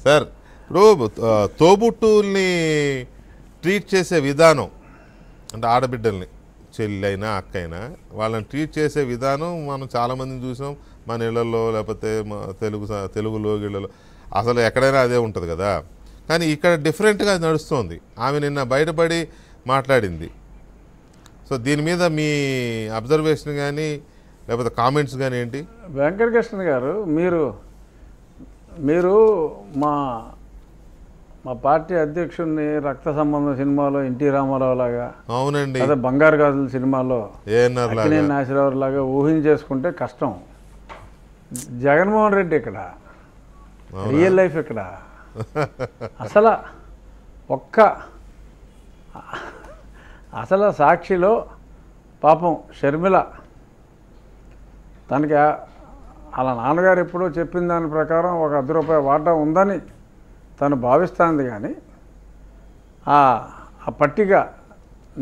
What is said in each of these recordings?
Sir ఇప్పుడు తోబుట్టుల్ని treat చేసే విధానం అంటే ఆడబిడ్డల్ని చెల్లి అయినా అక్క అయినా వాళ్ళని ట్రీట్ చేసే విధానం మనం చాలామందిని చూసాం మన ఇళ్లలో లేకపోతే తెలుగు లోగిళ్ళలో అసలు ఎక్కడైనా అదే ఉంటుంది కదా. కానీ ఇక్కడ డిఫరెంట్గా నడుస్తుంది. ఆమె నిన్న బయటపడి మాట్లాడింది. సో దీని మీద మీ అబ్జర్వేషన్ కానీ లేకపోతే కామెంట్స్ కానీ ఏంటి? వెంకటకృష్ణ గారు, మీరు మా పార్టీ అధ్యక్షుడిని రక్త సంబంధం సినిమాలో ఎన్టీ రామారావు లాగా, అవునండి, అదే బంగారు గాజుల సినిమాలో ఏఎన్ఆర్ నాసిరావు లాగా ఊహించేసుకుంటే కష్టం. జగన్మోహన్ రెడ్డి ఇక్కడ రియల్ లైఫ్ ఇక్కడ అసలు సాక్షిలో పాపం షర్మిల తనకి అలా నాన్నగారు ఎప్పుడో చెప్పిన దాని ప్రకారం ఒక ₹10 వాటా ఉందని తను భావిస్తుంది. కానీ ఆ పట్టిక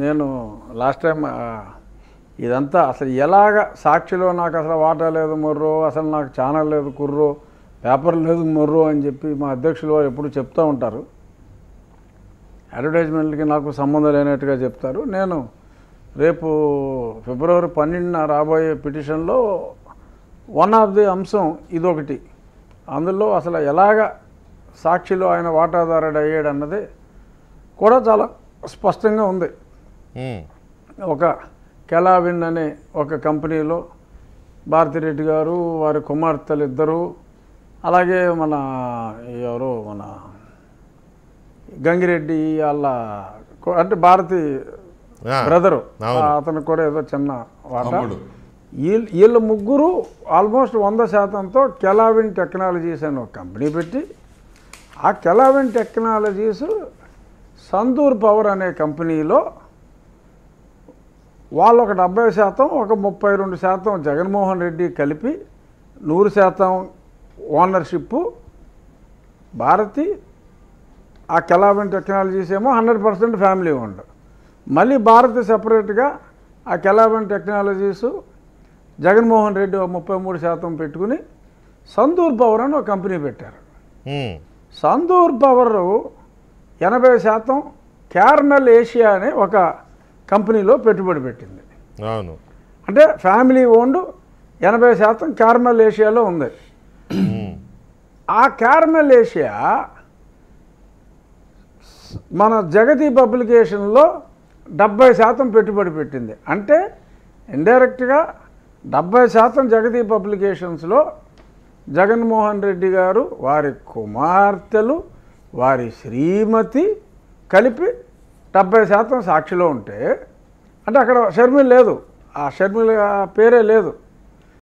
నేను లాస్ట్ టైం ఇదంతా అసలు ఎలాగ సాక్షిలో నాకు అసలు వాటా లేదు మొర్రో, అసలు నాకు ఛానల్ లేదు కుర్రో, పేపర్ లేదు మొర్రో అని చెప్పి మా అధ్యక్షులు ఎప్పుడు చెప్తూ ఉంటారు. అడ్వర్టైజ్మెంట్కి నాకు సంబంధం లేనట్టుగా చెప్తారు. నేను రేపు ఫిబ్రవరి 12న రాబోయే పిటిషన్లో వన్ ఆఫ్ ది అంశం ఇదొకటి. అందులో అసలు ఎలాగ సాక్షిలో ఆయన వాటాదారుడు అయ్యాడు అన్నది కూడా చాలా స్పష్టంగా ఉంది. ఒక కెలావిన్ అనే ఒక కంపెనీలో భారతిరెడ్డి గారు, వారి కుమార్తెలు ఇద్దరు, అలాగే మన గంగిరెడ్డి వాళ్ళ అంటే భారతి బ్రదరు, అతనికి కూడా ఏదో చిన్న వాటా. వీళ్ళు ముగ్గురు ఆల్మోస్ట్ 100%తో కెలావిన్ టెక్నాలజీస్ అని ఒక కంపెనీ పెట్టి, ఆ కెలావిన్ టెక్నాలజీస్ సందూర్ పవర్ అనే కంపెనీలో వాళ్ళు ఒక 70%, ఒక 32% జగన్మోహన్ రెడ్డి కలిపి 100% ఓనర్షిప్. భారతి ఆ కెలావిన్ టెక్నాలజీస్ ఏమో 100% ఫ్యామిలీ ఓన్డ్. మళ్ళీ భారతి సెపరేట్గా ఆ కెలావిన్ టెక్నాలజీస్ జగన్మోహన్ రెడ్డి 33% పెట్టుకుని సందూర్ పవర్ అని ఒక కంపెనీ పెట్టారు. సందూర్ పవర్ 80% క్యార్నల్ ఏషియా అనే ఒక కంపెనీలో పెట్టుబడి పెట్టింది. అంటే ఫ్యామిలీ ఓన్డ్ 80% క్యార్నల్ ఏషియాలో ఉంది. ఆ క్యార్నల్ ఏషియా మన జగతి పబ్లికేషన్లో 70% పెట్టుబడి పెట్టింది. అంటే ఇండైరెక్ట్గా 70% జగతి పబ్లికేషన్స్లో జగన్మోహన్ రెడ్డి గారు, వారి కుమార్తెలు, వారి శ్రీమతి కలిపి 70% సాక్షిలో ఉంటే, అంటే అక్కడ షర్మిల లేదు, ఆ షర్మిల పేరే లేదు.